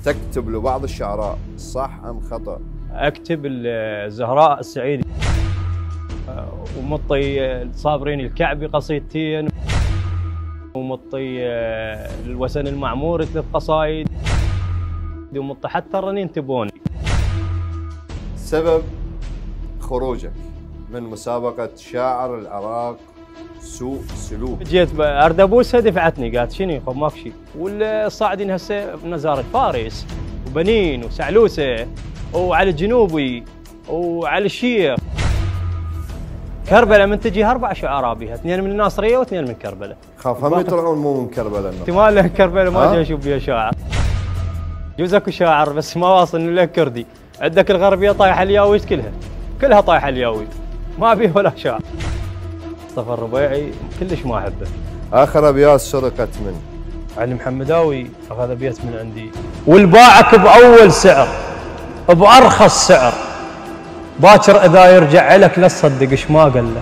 تكتب لبعض الشعراء صح أم خطأ؟ أكتب الزهراء السعيدي ومطي صابرين الكعبي قصيدتين، ومطي الوسن المعمور 3 قصايد، ومطي حتى الرنين تبوني. سبب خروجك من مسابقة شاعر العراق سوء سلوك؟ جيت اردبوسها دفعتني، قالت شنو يخو ماك شيء، والصاعدين هسه نزار الفارس وبنين وسعلوسه وعلى الجنوبي وعلى الشيخ. كربلاء من تجيها 4 شعراء بيها، 2 من الناصريه و2 من كربلاء. خاف هم يطلعون مو من كربلاء. احتمال كربلاء ما جاي اشوف بيها شاعر. يجوز اكو شاعر بس ما واصل انه كردي. عندك الغربيه طايحه الياويت كلها طايحه الياويت، ما بيه ولا شاعر. مصطفى الربيعي كلش ما احبه. اخر ابيات سرقت من علي محمداوي اخذ ابيات من عندي. والباعك باول سعر بارخص سعر، باكر اذا يرجع لك لا تصدق ايش ما قال له.